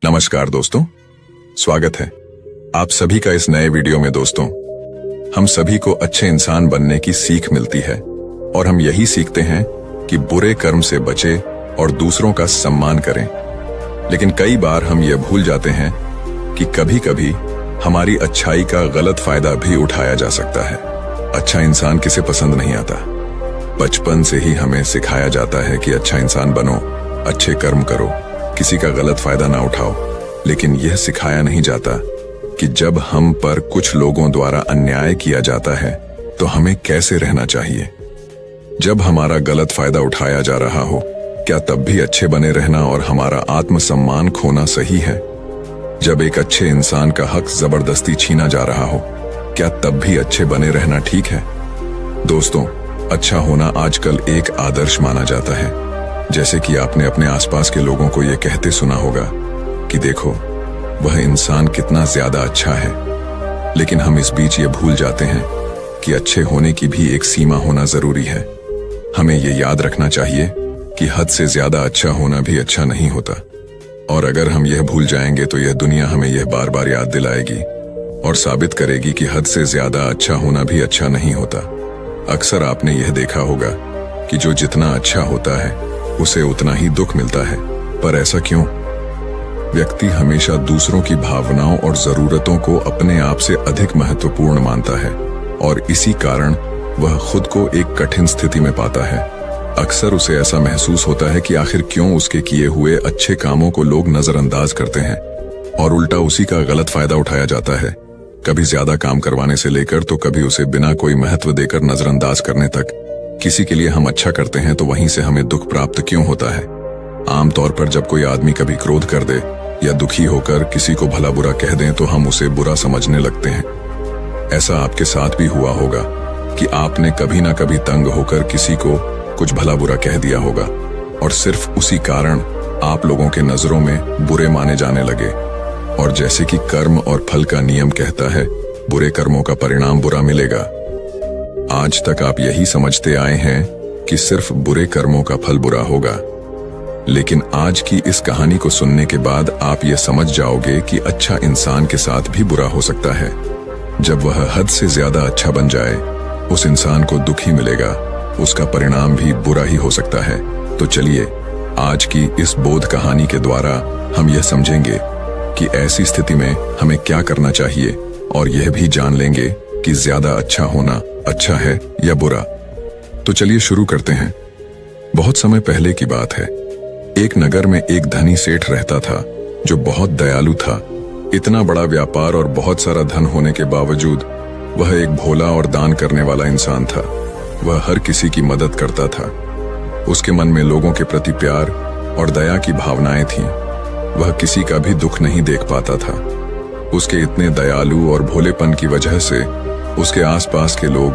नमस्कार दोस्तों, स्वागत है आप सभी का इस नए वीडियो में। दोस्तों, हम सभी को अच्छे इंसान बनने की सीख मिलती है और हम यही सीखते हैं कि बुरे कर्म से बचे और दूसरों का सम्मान करें। लेकिन कई बार हम ये भूल जाते हैं कि कभी-कभी हमारी अच्छाई का गलत फायदा भी उठाया जा सकता है। अच्छा इंसान किसे पसंद नहीं आता। बचपन से ही हमें सिखाया जाता है कि अच्छा इंसान बनो, अच्छे कर्म करो, किसी का गलत फायदा ना उठाओ। लेकिन यह सिखाया नहीं जाता कि जब हम पर कुछ लोगों द्वारा अन्याय किया जाता है तो हमें कैसे रहना चाहिए। जब हमारा गलत फायदा उठाया जा रहा हो, क्या तब भी अच्छे बने रहना और हमारा आत्मसम्मान खोना सही है? जब एक अच्छे इंसान का हक जबरदस्ती छीना जा रहा हो, क्या तब भी अच्छे बने रहना ठीक है? दोस्तों, अच्छा होना आजकल एक आदर्श माना जाता है। जैसे कि आपने अपने आसपास के लोगों को यह कहते सुना होगा कि देखो, वह इंसान कितना ज्यादा अच्छा है। लेकिन हम इस बीच ये भूल जाते हैं कि अच्छे होने की भी एक सीमा होना जरूरी है। हमें ये याद रखना चाहिए कि हद से ज्यादा अच्छा होना भी अच्छा नहीं होता। और अगर हम यह भूल जाएंगे तो यह दुनिया हमें यह बार बार याद दिलाएगी और साबित करेगी कि हद से ज्यादा अच्छा होना भी अच्छा नहीं होता। अक्सर आपने यह देखा होगा कि जो जितना अच्छा होता है उसे उतना ही दुख मिलता है। पर ऐसा क्यों? व्यक्ति हमेशा दूसरों की भावनाओं और जरूरतों को अपने आप से अधिक महत्वपूर्ण मानता है और इसी कारण वह खुद को एक कठिन स्थिति में पाता है। अक्सर उसे ऐसा महसूस होता है कि आखिर क्यों उसके किए हुए अच्छे कामों को लोग नजरअंदाज करते हैं और उल्टा उसी का गलत फायदा उठाया जाता है। कभी ज्यादा काम करवाने से लेकर तो कभी उसे बिना कोई महत्व देकर नजरअंदाज करने तक। किसी के लिए हम अच्छा करते हैं तो वहीं से हमें दुख प्राप्त क्यों होता है? आमतौर पर जब कोई आदमी कभी क्रोध कर दे या दुखी होकर किसी को भला बुरा कह दें तो हम उसे बुरा समझने लगते हैं। ऐसा आपके साथ भी हुआ होगा कि आपने कभी ना कभी तंग होकर किसी को कुछ भला बुरा कह दिया होगा और सिर्फ उसी कारण आप लोगों के नजरों में बुरे माने जाने लगे। और जैसे कि कर्म और फल का नियम कहता है, बुरे कर्मों का परिणाम बुरा मिलेगा। आज तक आप यही समझते आए हैं कि सिर्फ बुरे कर्मों का फल बुरा होगा। लेकिन आज की इस कहानी को सुनने के बाद आप ये समझ जाओगे कि अच्छा इंसान के साथ भी बुरा हो सकता है। जब वह हद से ज्यादा अच्छा बन जाए, उस इंसान को दुख ही मिलेगा, उसका परिणाम भी बुरा ही हो सकता है। तो चलिए, आज की इस बोध कहानी के द्वारा हम यह समझेंगे कि ऐसी स्थिति में हमें क्या करना चाहिए और यह भी जान लेंगे कि ज्यादा अच्छा होना अच्छा है या बुरा। तो चलिए शुरू करते हैं। बहुत समय पहले की बात है। एक नगर में एक धनी सेठ रहता था जो बहुत दयालु था। इतना बड़ा व्यापार और बहुत सारा धन होने के बावजूद वह एक भोला और दान करने वाला इंसान था। वह हर किसी की मदद करता था। उसके मन में लोगों के प्रति प्यार और दया की भावनाएं थीं। वह किसी का भी दुख नहीं देख पाता था। उसके इतने दयालु और भोलेपन की वजह से उसके आसपास के लोग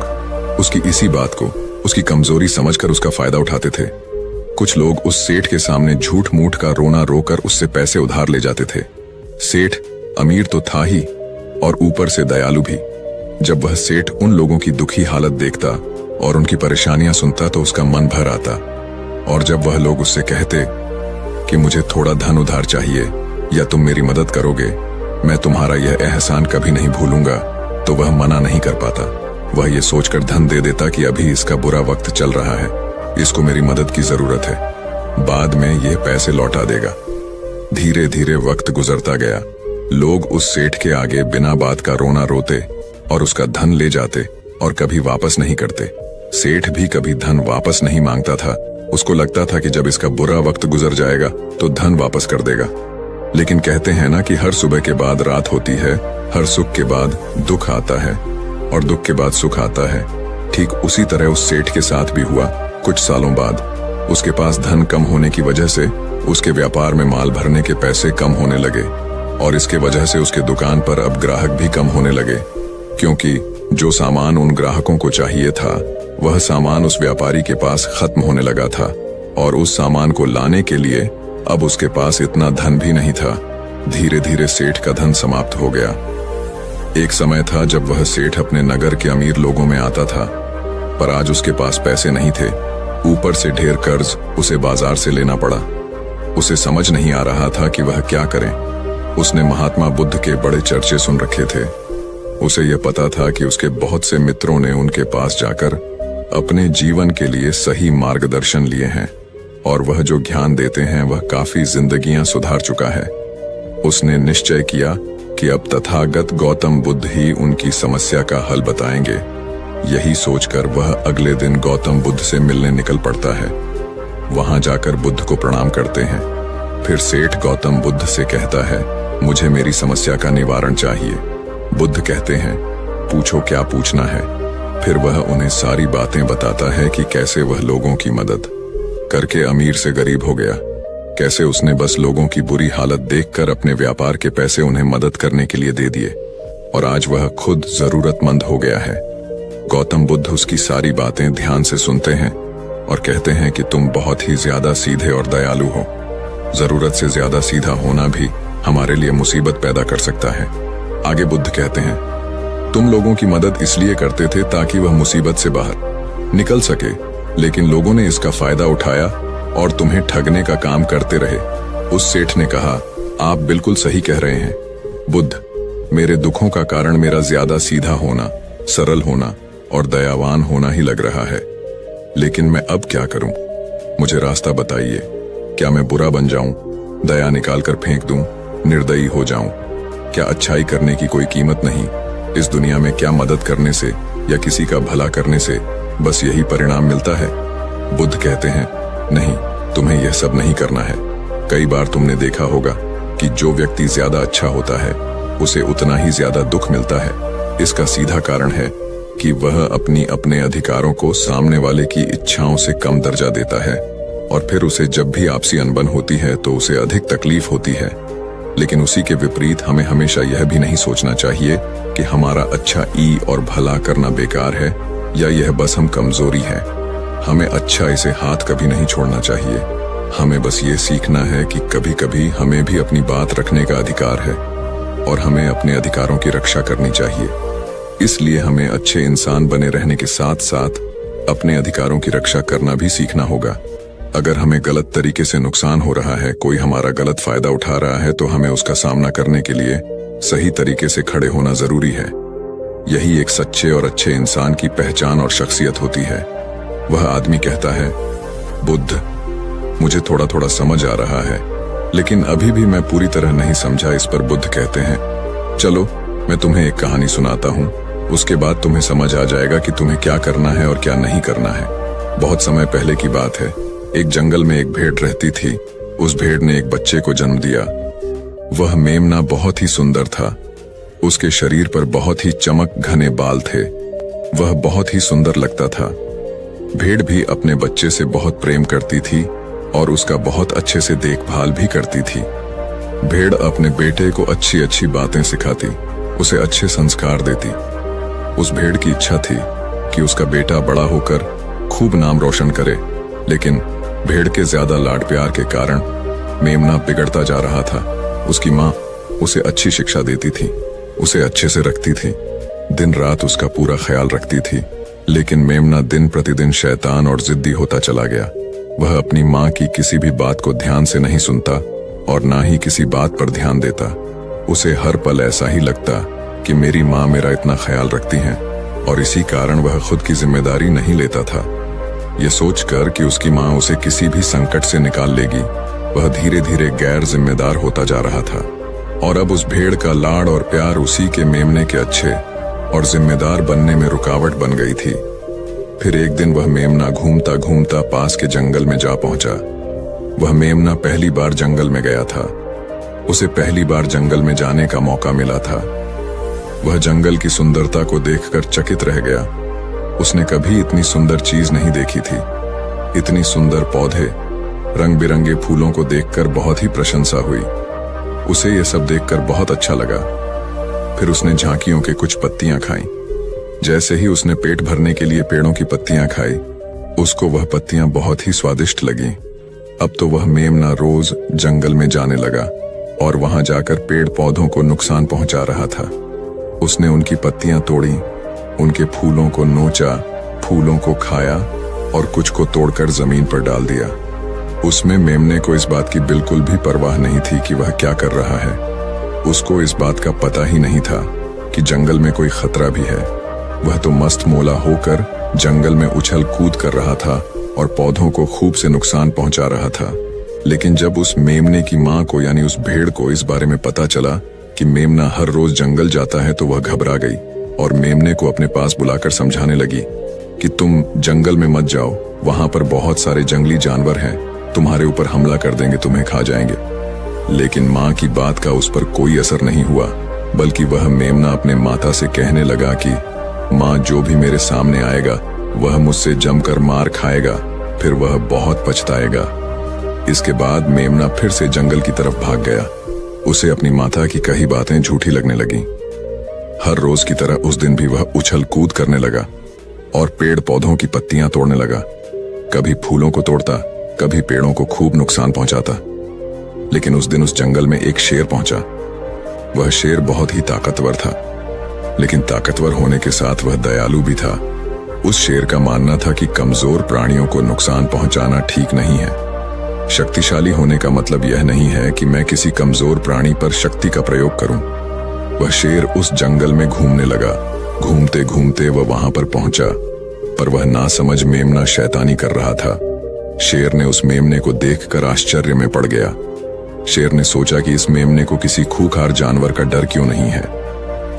उसकी इसी बात को उसकी कमजोरी समझकर उसका फायदा उठाते थे। कुछ लोग उस सेठ के सामने झूठ मूठ का रोना रोकर उससे पैसे उधार ले जाते थे। सेठ अमीर तो था ही और ऊपर से दयालु भी। जब वह सेठ उन लोगों की दुखी हालत देखता और उनकी परेशानियां सुनता तो उसका मन भर आता। और जब वह लोग उससे कहते कि मुझे थोड़ा धन उधार चाहिए या तुम मेरी मदद करोगे, मैं तुम्हारा यह एहसान कभी नहीं भूलूंगा, तो वह मना नहीं कर पाता। वह ये सोचकर धन दे देता कि अभी इसका बुरा वक्त चल रहा है, इसको मेरी मदद की जरूरत है, बाद में यह पैसे लौटा देगा। धीरे धीरे वक्त गुजरता गया। लोग उस सेठ के आगे बिना बात का रोना रोते और उसका धन ले जाते और कभी वापस नहीं करते। सेठ भी कभी धन वापस नहीं मांगता था। उसको लगता था कि जब इसका बुरा वक्त गुजर जाएगा तो धन वापस कर देगा। लेकिन कहते हैं ना कि हर सुबह के बाद रात होती है, हर सुख के बाद दुख आता है और दुख के बाद सुख आता है। ठीक उसी तरह उस सेठ के साथ भी हुआ। कुछ सालों बाद उसके पास धन कम होने की वजह से उसके व्यापार में माल भरने के पैसे कम होने लगे और इसके वजह से उसके दुकान पर अब ग्राहक भी कम होने लगे, क्योंकि जो सामान उन ग्राहकों को चाहिए था वह सामान उस व्यापारी के पास खत्म होने लगा था और उस सामान को लाने के लिए अब उसके पास इतना धन भी नहीं था। धीरे धीरे सेठ का धन समाप्त हो गया। एक समय था जब वह सेठ अपने नगर के अमीर लोगों में आता था, पर आज उसके पास पैसे नहीं थे। ऊपर से ढेर कर्ज उसे बाजार से लेना पड़ा। उसे समझ नहीं आ रहा था कि वह क्या करे। उसने महात्मा बुद्ध के बड़े चर्चे सुन रखे थे। उसे यह पता था कि उसके बहुत से मित्रों ने उनके पास जाकर अपने जीवन के लिए सही मार्गदर्शन लिए हैं और वह जो ज्ञान देते हैं वह काफी जिंदगियां सुधार चुका है। उसने निश्चय किया कि अब तथागत गौतम बुद्ध ही उनकी समस्या का हल बताएंगे। यही सोचकर वह अगले दिन गौतम बुद्ध से मिलने निकल पड़ता है। वहां जाकर बुद्ध को प्रणाम करते हैं। फिर सेठ गौतम बुद्ध से कहता है, मुझे मेरी समस्या का निवारण चाहिए। बुद्ध कहते हैं, पूछो क्या पूछना है। फिर वह उन्हें सारी बातें बताता है कि कैसे वह लोगों की मदद करके अमीर से गरीब हो गया, कैसे उसने बस लोगों की बुरी हालत देखकर अपने व्यापार के पैसे उन्हें मदद करने के लिए दे दिए और आज वह खुद जरूरतमंद हो गया है। गौतम बुद्ध उसकी सारी बातें ध्यान से सुनते हैं और कहते हैं कि तुम बहुत ही ज्यादा सीधे और दयालु हो। जरूरत से ज्यादा सीधा होना भी हमारे लिए मुसीबत पैदा कर सकता है। आगे बुद्ध कहते हैं, तुम लोगों की मदद इसलिए करते थे ताकि वह मुसीबत से बाहर निकल सके, लेकिन लोगों ने इसका फायदा उठाया और तुम्हें ठगने का काम करते रहे। उस सेठ ने कहा, आप बिल्कुल सही कह रहे हैं बुद्ध, मेरे दुखों का कारण मेरा ज्यादा सीधा होना, सरल होना और दयावान होना ही लग रहा है। लेकिन मैं अब क्या करूं? मुझे रास्ता बताइए। क्या मैं बुरा बन जाऊं, दया निकाल कर फेंक दूं, निर्दयी हो जाऊं? क्या अच्छाई करने की कोई कीमत नहीं? इस दुनिया में क्या मदद करने से या किसी का भला करने से बस यही परिणाम मिलता है? बुद्ध कहते हैं, नहीं, तुम्हें यह सब नहीं करना है। कई बार तुमने देखा होगा कि जो व्यक्ति ज्यादा अच्छा होता है उसे उतना ही ज्यादा दुख मिलता है। इसका सीधा कारण है कि वह अपने अधिकारों को सामने वाले की इच्छाओं से कम दर्जा देता है और फिर उसे जब भी आपसी अनबन होती है तो उसे अधिक तकलीफ होती है। लेकिन उसी के विपरीत हमें हमेशा यह भी नहीं सोचना चाहिए कि हमारा अच्छा ई और भला करना बेकार है या यह बस हम कमजोरी है। हमें अच्छा इसे हाथ कभी नहीं छोड़ना चाहिए। हमें बस ये सीखना है कि कभी कभी हमें भी अपनी बात रखने का अधिकार है और हमें अपने अधिकारों की रक्षा करनी चाहिए। इसलिए हमें अच्छे इंसान बने रहने के साथ साथ अपने अधिकारों की रक्षा करना भी सीखना होगा। अगर हमें गलत तरीके से नुकसान हो रहा है, कोई हमारा गलत फायदा उठा रहा है, तो हमें उसका सामना करने के लिए सही तरीके से खड़े होना जरूरी है। यही एक सच्चे और अच्छे इंसान की पहचान और शख्सियत होती है। वह आदमी कहता है, बुद्ध, मुझे थोड़ा थोड़ा समझ आ रहा है, लेकिन अभी भी मैं पूरी तरह नहीं समझा। इस पर बुद्ध कहते हैं, चलो मैं तुम्हें एक कहानी सुनाता हूँ, उसके बाद तुम्हें समझ आ जाएगा कि तुम्हें क्या करना है और क्या नहीं करना है। बहुत समय पहले की बात है। एक जंगल में एक भेड़ रहती थी। उस भेड़ ने एक बच्चे को जन्म दिया। वह मेमना बहुत ही सुंदर था। उसके शरीर पर बहुत ही चमक घने बाल थे। वह बहुत ही सुंदर लगता था। भेड़ भी अपने बच्चे से बहुत प्रेम करती थी और उसका बहुत अच्छे से देखभाल भी करती थी। भेड़ अपने बेटे को अच्छी अच्छी बातें सिखाती, उसे अच्छे संस्कार देती। उस भेड़ की इच्छा थी कि उसका बेटा बड़ा होकर खूब नाम रोशन करे, लेकिन भेड़ के ज्यादा लाड प्यार के कारण मेमना बिगड़ता जा रहा था। उसकी माँ उसे अच्छी शिक्षा देती थी, उसे अच्छे से रखती थी, दिन रात उसका पूरा ख्याल रखती थी। लेकिन मेमना दिन प्रतिदिन शैतान और जिद्दी होता चला गया। वह अपनी माँ की किसी भी बात को ध्यान से नहीं सुनता और ना ही किसी बात पर ध्यान देता। उसे हर पल ऐसा ही लगता कि मेरी माँ मेरा इतना ख्याल रखती हैं और इसी कारण वह खुद की जिम्मेदारी नहीं लेता था। ये सोचकर कि उसकी माँ उसे किसी भी संकट से निकाल लेगी, वह धीरे धीरे गैर जिम्मेदार होता जा रहा था। और अब उस भेड़ का लाड और प्यार उसी के मेमने के अच्छे और जिम्मेदार बनने में रुकावट बन गई थी। फिर एक दिन वह मेमना घूमता घूमता पास के जंगल में जा पहुंचा। वह मेमना पहली बार जंगल में गया था। उसे पहली बार जंगल में जाने का मौका मिला था। वह जंगल की सुंदरता को देखकर चकित रह गया। उसने कभी इतनी सुंदर चीज नहीं देखी थी। इतनी सुंदर पौधे, रंग बिरंगे फूलों को देखकर बहुत ही प्रशंसा हुई। उसे यह सब देखकर बहुत अच्छा लगा। फिर उसने झांकियों के कुछ पत्तियां खाईं। जैसे ही उसने पेट भरने के लिए पेड़ों की पत्तियां खाई, उसको वह पत्तियां बहुत ही स्वादिष्ट लगी। अब तो वह मेमना रोज जंगल में जाने लगा और वहां जाकर पेड़ पौधों को नुकसान पहुंचा रहा था। उसने उनकी पत्तियां तोड़ी, उनके फूलों को नोचा, फूलों को खाया और कुछ को तोड़कर जमीन पर डाल दिया। उसमें मेमने को इस बात की बिल्कुल भी परवाह नहीं थी कि वह क्या कर रहा है। उसको इस बात का पता ही नहीं था कि जंगल में कोई खतरा भी है। वह तो मस्त मोला होकर जंगल में उछल कूद कर रहा था और पौधों को खूब से नुकसान पहुंचा रहा था। लेकिन जब उस मेमने की मां को यानी उस भेड़ को इस बारे में पता चला कि मेमना हर रोज जंगल जाता है तो वह घबरा गई और मेमने को अपने पास बुलाकर समझाने लगी कि तुम जंगल में मत जाओ, वहां पर बहुत सारे जंगली जानवर हैं, तुम्हारे ऊपर हमला कर देंगे, तुम्हें खा जाएंगे। लेकिन मां की बात का उस पर कोई असर नहीं हुआ, बल्कि वह मेमना अपने माता से कहने लगा कि मां, जो भी मेरे सामने आएगा वह मुझसे जमकर मार खाएगा, फिर वह बहुत पछताएगा। इसके बाद मेमना फिर से जंगल की तरफ भाग गया। उसे अपनी माता की कही बातें झूठी लगने लगी। हर रोज की तरह उस दिन भी वह उछल कूद करने लगा और पेड़ पौधों की पत्तियां तोड़ने लगा। कभी फूलों को तोड़ता, कभी पेड़ों को खूब नुकसान पहुंचाता। लेकिन उस दिन उस जंगल में एक शेर पहुंचा। वह शेर बहुत ही ताकतवर था, लेकिन ताकतवर होने के साथ वह दयालु भी था। उस शेर का मानना था कि कमजोर प्राणियों को नुकसान पहुंचाना ठीक नहीं है। शक्तिशाली होने का मतलब यह नहीं है कि मैं किसी कमजोर प्राणी पर शक्ति का प्रयोग करूं। वह शेर उस जंगल में घूमने लगा। घूमते घूमते वह वहां पर पहुंचा, पर वह नासमझ मेमना शैतानी कर रहा था। शेर ने उस मेमने को देखकर आश्चर्य में पड़ गया। शेर ने सोचा कि इस मेमने को किसी खूंखार जानवर का डर क्यों नहीं है।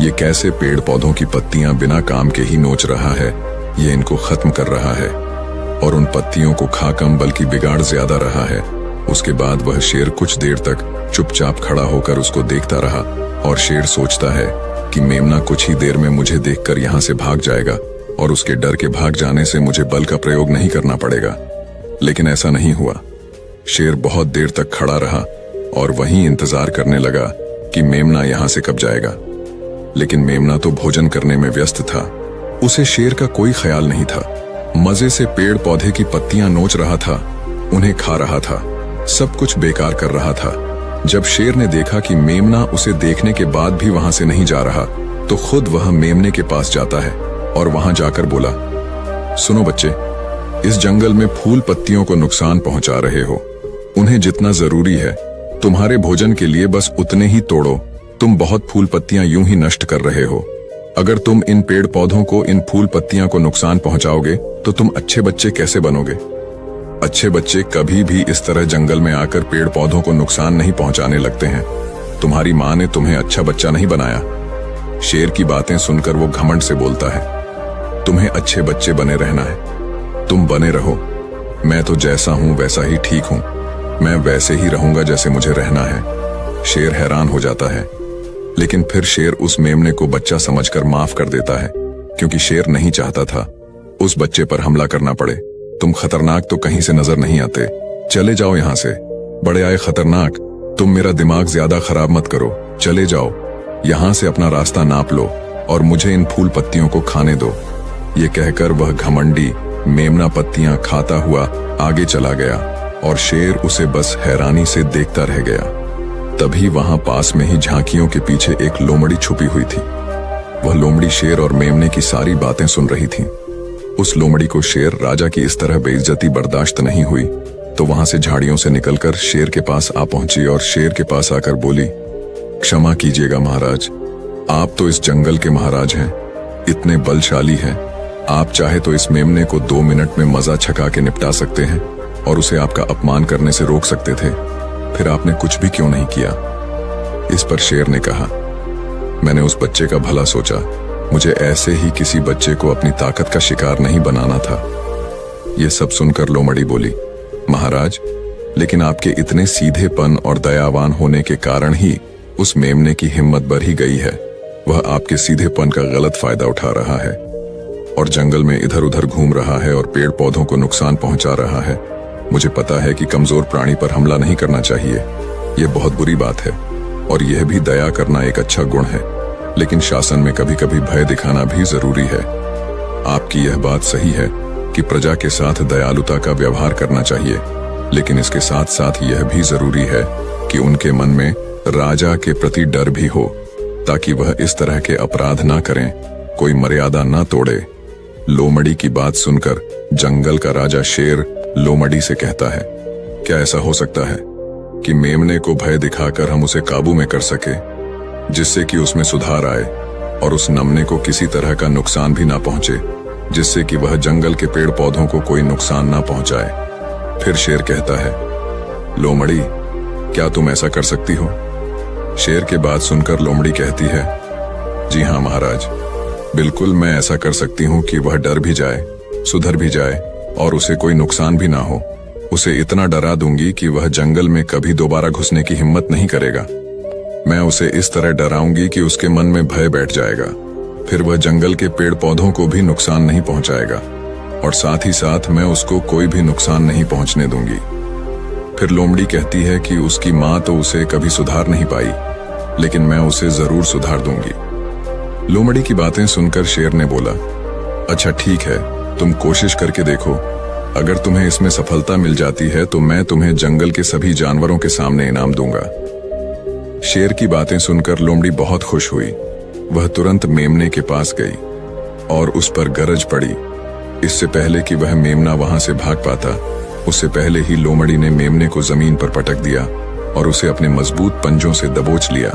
ये कैसे पेड़ पौधों की पत्तियां बिना काम के ही नोच रहा है, ये इनको खत्म कर रहा है और उन पत्तियों को खा कम बल्कि बिगाड़ ज्यादा रहा है। उसके बाद वह शेर कुछ देर तक चुपचाप खड़ा होकर उसको देखता रहा और शेर सोचता है कि मेमना कुछ ही देर में मुझे देखकर यहाँ से भाग जाएगा और उसके डर के भाग जाने से मुझे बल का प्रयोग नहीं करना पड़ेगा। लेकिन ऐसा नहीं हुआ। शेर बहुत देर तक खड़ा रहा और वहीं इंतजार करने लगा कि मेमना यहाँ से कब जाएगा। लेकिन मेमना तो भोजन करने में व्यस्त था। उसे शेर का कोई ख्याल नहीं था। मजे से पेड़ पौधे की पत्तियां नोच रहा था, उन्हें खा रहा था, सब कुछ बेकार कर रहा था। जब शेर ने देखा कि मेमना उसे देखने के बाद भी वहां से नहीं जा रहा, तो खुद वह मेमने के पास जाता है और वहां जाकर बोला, सुनो बच्चे, इस जंगल में फूल पत्तियों को नुकसान पहुंचा रहे हो। उन्हें जितना जरूरी है तुम्हारे भोजन के लिए बस उतने ही तोड़ो। तुम बहुत फूल पत्तियां यूं ही नष्ट कर रहे हो। अगर तुम इन पेड़ पौधों को, इन फूल पत्तियां को नुकसान पहुंचाओगे तो तुम अच्छे बच्चे कैसे बनोगे? अच्छे बच्चे कभी भी इस तरह जंगल में आकर पेड़ पौधों को नुकसान नहीं पहुंचाने लगते हैं। तुम्हारी मां ने तुम्हें अच्छा बच्चा नहीं बनाया। शेर की बातें सुनकर वो घमंड से बोलता है, तुम्हें अच्छे बच्चे बने रहना है, तुम बने रहो। मैं तो जैसा हूं वैसा ही ठीक हूं, मैं वैसे ही रहूंगा जैसे मुझे रहना है। शेर हैरान हो जाता है, लेकिन फिर शेर उस मेमने को बच्चा समझकर माफ कर देता है, क्योंकि शेर नहीं चाहता था उस बच्चे पर हमला करना पड़े। तुम खतरनाक तो कहीं से नजर नहीं आते, चले जाओ यहाँ से। बड़े आए खतरनाक, तुम मेरा दिमाग ज्यादा खराब मत करो, चले जाओ यहाँ से, अपना रास्ता नाप लो और मुझे इन फूल पत्तियों को खाने दो। ये कहकर वह घमंडी मेमना पत्तियां खाता हुआ आगे चला गया और शेर उसे बस हैरानी से देखता रह गया। तभी वहां पास में ही झांकियों के पीछे एक लोमड़ी छुपी हुई थी। वह लोमड़ी शेर और मेमने की सारी बातें सुन रही थी। उस लोमड़ी को शेर राजा की इस तरह बेइज्जती बर्दाश्त नहीं हुई, तो वहां से झाड़ियों से निकलकर शेर के पास आ पहुंची और शेर के पास आकर बोली, क्षमा कीजिएगा महाराज, आप तो इस जंगल के महाराज हैं, इतने बलशाली हैं। आप चाहे तो इस मेमने को 2 मिनट में मजा छका के निपटा सकते हैं और उसे आपका अपमान करने से रोक सकते थे, फिर आपने कुछ भी क्यों नहीं किया? इस पर शेर ने कहा, मैंने उस बच्चे का भला सोचा, मुझे ऐसे ही किसी बच्चे को अपनी ताकत का शिकार नहीं बनाना था। ये सब सुनकर लोमड़ी बोली, महाराज, लेकिन आपके इतने सीधेपन और दयावान होने के कारण ही उस मेमने की हिम्मत बढ़ ही गई है। वह आपके सीधेपन का गलत फायदा उठा रहा है और जंगल में इधर उधर घूम रहा है और पेड़ पौधों को नुकसान पहुंचा रहा है। मुझे पता है कि कमजोर प्राणी पर हमला नहीं करना चाहिए, यह बहुत बुरी बात है और यह भी दया करना एक अच्छा गुण है, लेकिन शासन में कभी कभी भय दिखाना भी जरूरी है। आपकी यह बात सही है कि प्रजा के साथ दयालुता का व्यवहार करना चाहिए, लेकिन इसके साथ साथ यह भी जरूरी है कि उनके मन में राजा के प्रति डर भी हो, ताकि वह इस तरह के अपराध ना करें, कोई मर्यादा ना तोड़े। लोमड़ी की बात सुनकर जंगल का राजा शेर लोमड़ी से कहता है, क्या ऐसा हो सकता है कि मेमने को भय दिखाकर हम उसे काबू में कर सके? जिससे कि उसमें सुधार आए और उस नमने को किसी तरह का नुकसान भी ना पहुंचे, जिससे कि वह जंगल के पेड़ पौधों को कोई नुकसान ना पहुंचाए। फिर शेर कहता है, लोमड़ी, क्या तुम ऐसा कर सकती हो? शेर के बात सुनकर लोमड़ी कहती है, जी हाँ महाराज, बिल्कुल मैं ऐसा कर सकती हूँ कि वह डर भी जाए, सुधर भी जाए और उसे कोई नुकसान भी ना हो। उसे इतना डरा दूंगी कि वह जंगल में कभी दोबारा घुसने की हिम्मत नहीं करेगा। मैं उसे इस तरह डराऊंगी कि उसके मन में भय बैठ जाएगा। फिर वह जंगल के पेड़ पौधों को भी नुकसान नहीं पहुंचाएगा और साथ ही साथ मैं उसको कोई भी नुकसान नहीं पहुंचने दूंगी। फिर लोमड़ी कहती है कि उसकी माँ तो उसे कभी सुधार नहीं पाई, लेकिन मैं उसे जरूर सुधार दूंगी। लोमड़ी की बातें सुनकर शेर ने बोला, अच्छा ठीक है, तुम कोशिश करके देखो। अगर तुम्हें इसमें सफलता मिल जाती है तो मैं तुम्हें जंगल के सभी जानवरों के सामने इनाम दूंगा। शेर की बातें सुनकर लोमड़ी बहुत खुश हुई। वह तुरंत मेमने के पास गई और उस पर गरज पड़ी। इससे पहले कि वह मेमना वहां से भाग पाता, उससे पहले ही लोमड़ी ने मेमने को जमीन पर पटक दिया और उसे अपने मजबूत पंजों से दबोच लिया।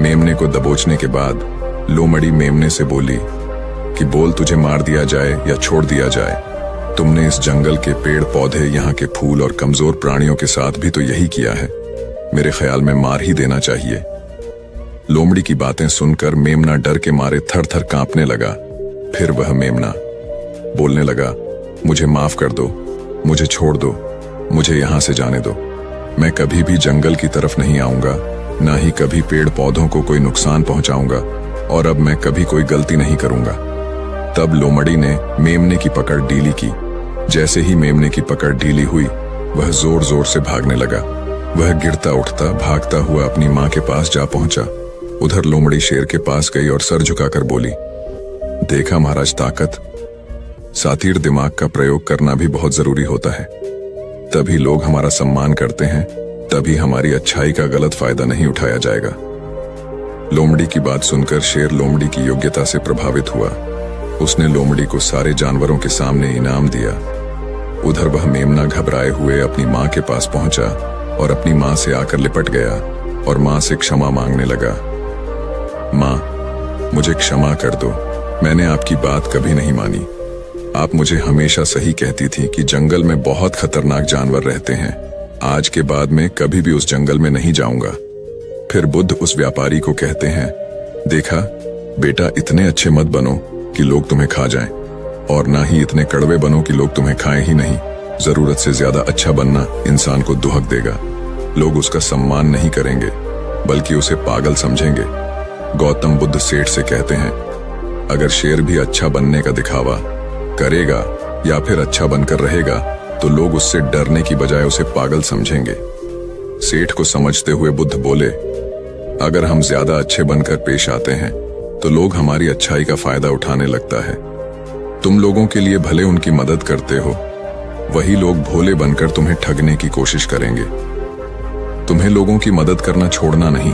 मेमने को दबोचने के बाद लोमड़ी मेमने से बोली कि बोल, तुझे मार दिया जाए या छोड़ दिया जाए? तुमने इस जंगल के पेड़ पौधे, यहाँ के फूल और कमजोर प्राणियों के साथ भी तो यही किया है। मेरे ख्याल में मार ही देना चाहिए। लोमड़ी की बातें सुनकर मेमना डर के मारे थर थर कांपने लगा। फिर वह मेमना बोलने लगा, मुझे माफ कर दो, मुझे छोड़ दो, मुझे यहां से जाने दो। मैं कभी भी जंगल की तरफ नहीं आऊंगा, ना ही कभी पेड़ पौधों को कोई नुकसान पहुंचाऊंगा और अब मैं कभी कोई गलती नहीं करूंगा। तब लोमड़ी ने मेमने की पकड़ ढीली की। जैसे ही मेमने की पकड़ ढीली हुई, वह जोर जोर से भागने लगा। वह गिरता उठता भागता हुआ अपनी माँ के पास जा पहुंचा। उधर लोमड़ी शेर के पास गई और सर झुकाकर बोली, देखा महाराज ताकत, सातिर दिमाग का प्रयोग करना भी बहुत जरूरी होता है। तभी लोग हमारा सम्मान करते हैं, तभी हमारी अच्छाई का गलत फायदा नहीं उठाया जाएगा। लोमड़ी की बात सुनकर शेर लोमड़ी की योग्यता से प्रभावित हुआ। उसने लोमड़ी को सारे जानवरों के सामने इनाम दिया। उधर वह मेमना घबराए हुए अपनी माँ के पास पहुंचा और अपनी माँ से आकर लिपट गया और माँ से क्षमा मांगने लगा। माँ, मुझे क्षमा कर दो, मैंने आपकी बात कभी नहीं मानी। आप मुझे हमेशा सही कहती थी कि जंगल में बहुत खतरनाक जानवर रहते हैं। आज के बाद मैं कभी भी उस जंगल में नहीं जाऊंगा। फिर बुद्ध उस व्यापारी को कहते हैं, देखा बेटा, इतने अच्छे मत बनो कि लोग तुम्हें खा जाएं, और ना ही इतने कड़वे बनो कि लोग तुम्हें खाएं ही नहीं। जरूरत से ज्यादा अच्छा बनना इंसान को दुहक देगा। लोग उसका सम्मान नहीं करेंगे, बल्कि उसे पागल समझेंगे। गौतम बुद्ध सेठ से कहते हैं, अगर शेर भी अच्छा बनने का दिखावा करेगा या फिर अच्छा बनकर रहेगा तो लोग उससे डरने की बजाय उसे पागल समझेंगे। सेठ को समझते हुए बुद्ध बोले, अगर हम ज्यादा अच्छे बनकर पेश आते हैं तो लोग हमारी अच्छाई का फायदा उठाने लगता है। तुम लोगों के लिए भले उनकी मदद करते हो, वही लोग भोले बनकर तुम्हें ठगने की कोशिश करेंगे। तुम्हें लोगों की मदद करना छोड़ना नहीं,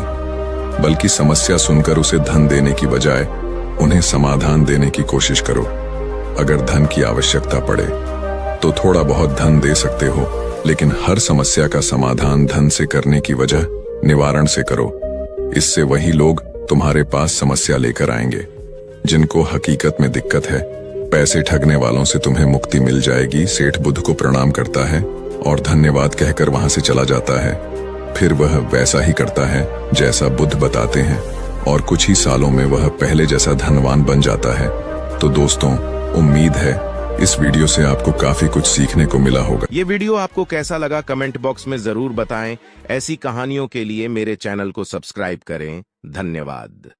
बल्कि समस्या सुनकर उसे धन देने की बजाय उन्हें समाधान देने की कोशिश करो। अगर धन की आवश्यकता पड़े तो थोड़ा बहुत धन दे सकते हो, लेकिन हर समस्या का समाधान धन से करने की वजह निवारण से करो। इससे वही लोग तुम्हारे पास समस्या लेकर आएंगे जिनको हकीकत में दिक्कत है। पैसे ठगने वालों से तुम्हें मुक्ति मिल जाएगी। सेठ बुद्ध को प्रणाम करता है और धन्यवाद कहकर वहां से चला जाता है। फिर वह वैसा ही करता है जैसा बुद्ध बताते हैं और कुछ ही सालों में वह पहले जैसा धनवान बन जाता है। तो दोस्तों, उम्मीद है इस वीडियो से आपको काफी कुछ सीखने को मिला होगा। ये वीडियो आपको कैसा लगा कमेंट बॉक्स में जरूर बताएं। ऐसी कहानियों के लिए मेरे चैनल को सब्सक्राइब करें। धन्यवाद।